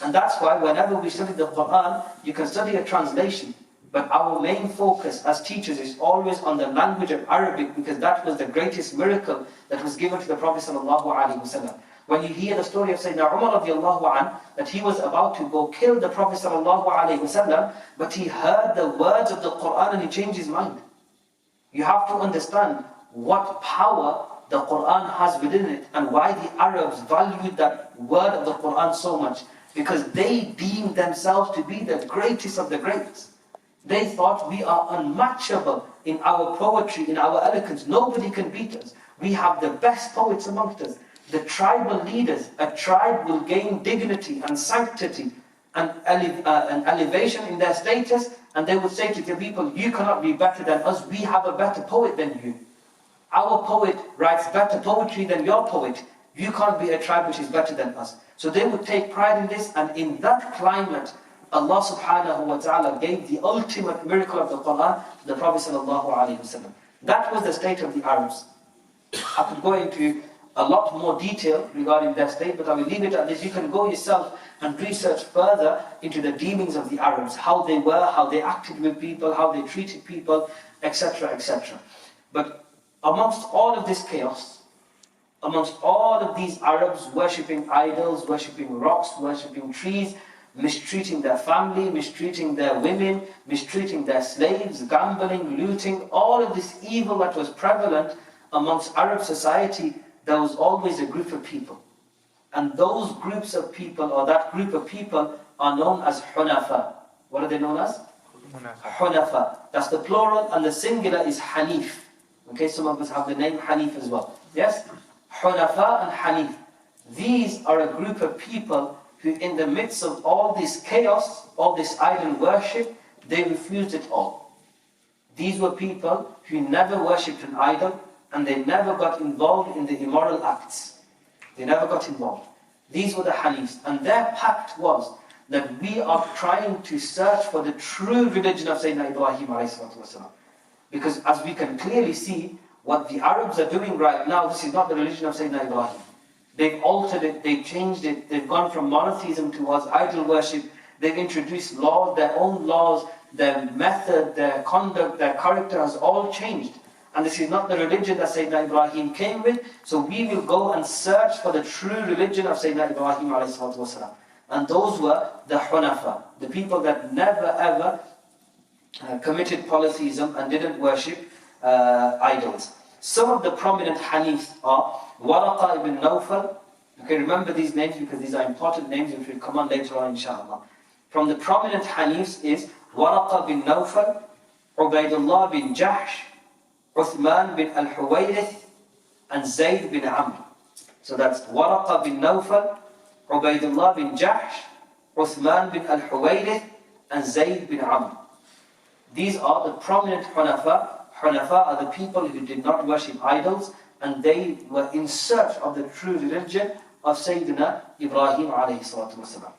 And that's why whenever we study the Quran, you can study a translation. But our main focus as teachers is always on the language of Arabic, because that was the greatest miracle that was given to the Prophet ﷺ. When you hear the story of Sayyidina Umar radiallahu anh, that he was about to go kill the Prophet ﷺ, but he heard the words of the Quran and he changed his mind. You have to understand what power the Quran has within it, and why the Arabs valued that word of the Quran so much. Because they deemed themselves to be the greatest of the greats. They thought we are unmatchable in our poetry, in our eloquence. Nobody can beat us. We have the best poets amongst us. The tribal leaders, a tribe will gain dignity and sanctity and elevation in their status, and they would say to the people, you cannot be better than us, we have a better poet than you. Our poet writes better poetry than your poet. You can't be a tribe which is better than us. So they would take pride in this, and in that climate, Allah subhanahu wa ta'ala gave the ultimate miracle of the Quran to the Prophet sallallahu alaihi wasallam. That was the state of the Arabs. I could go into a lot more detail regarding their state, but I will leave it at this. You can go yourself and research further into the dealings of the Arabs, how they were, how they acted with people, how they treated people, etc., etc. But amongst all of this chaos, amongst all of these Arabs worshipping idols, worshipping rocks, worshipping trees, mistreating their family, mistreating their women, mistreating their slaves, gambling, looting, all of this evil that was prevalent amongst Arab society, there was always a group of people. And those groups of people, or that group of people, are known as Hunafa. What are they known as? Hunafa. That's the plural, and the singular is Hanif. Okay, some of us have the name Hanif as well. Yes? Hunafa and Hanif. These are a group of people who, in the midst of all this chaos, all this idol worship, they refused it all. These were people who never worshipped an idol, and they never got involved in the immoral acts. They never got involved. These were the Hanifs, and their pact was that we are trying to search for the true religion of Sayyidina Ibrahim ﷺ. Because as we can clearly see, what the Arabs are doing right now, this is not the religion of Sayyidina Ibrahim. They've altered it, they've changed it, they've gone from monotheism towards idol worship, they've introduced laws, their own laws, their method, their conduct, their character has all changed. And this is not the religion that Sayyidina Ibrahim came with, so we will go and search for the true religion of Sayyidina Ibrahim ﷺ. And those were the Hunafa, the people that never ever committed polytheism and didn't worship idols. Some of the prominent Hanifs are Waraqa ibn Nawfal. You can remember these names because these are important names which will come on later on, inshallah. From the prominent Hanifs is Waraqa bin Nawfal, Ubaidullah bin Jahsh, Uthman bin al-Huwayrith, and Zayd bin Amr. So that's Waraqa bin Nawfal, Ubaidullah bin Jahsh, Uthman bin al-Huwayrith, and Zayd bin Amr. These are the prominent Hunafa. Hunafa are the people who did not worship idols, and they were in search of the true religion of Sayyidina Ibrahim alayhi salatu wasalam.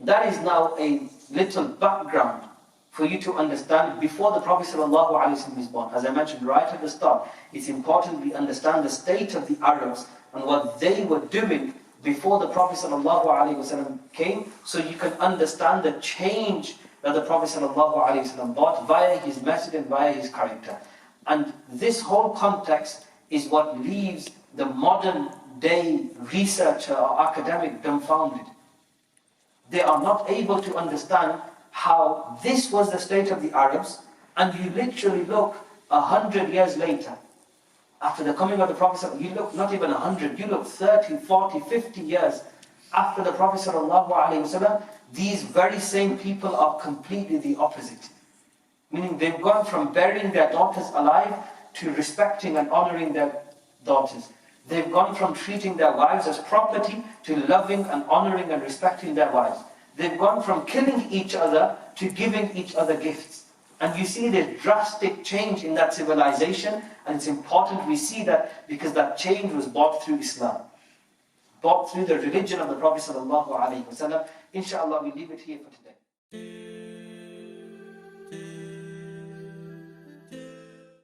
That is now a little background for you to understand before the Prophet sallallahu alaihi wasallam is born. As I mentioned right at the start, it's important we understand the state of the Arabs and what they were doing before the Prophet sallallahu alaihi wasallam came, so you can understand the change that the Prophet sallallahu alaihi wasallam brought via his message and via his character. And this whole context is what leaves the modern day researcher or academic dumbfounded. They are not able to understand how this was the state of the Arabs, and you literally look 100 years later, after the coming of the Prophet, you look not even 100, you look 30, 40, 50 years after the Prophet sallallahu alaihi wasallam, these very same people are completely the opposite. Meaning they've gone from burying their daughters alive to respecting and honoring their daughters. They've gone from treating their wives as property to loving and honoring and respecting their wives. They've gone from killing each other to giving each other gifts. And you see this drastic change in that civilization, and it's important we see that because that change was brought through Islam. Brought through the religion of the Prophet sallallahu alaihi wasallam. Inshallah, we leave it here for today.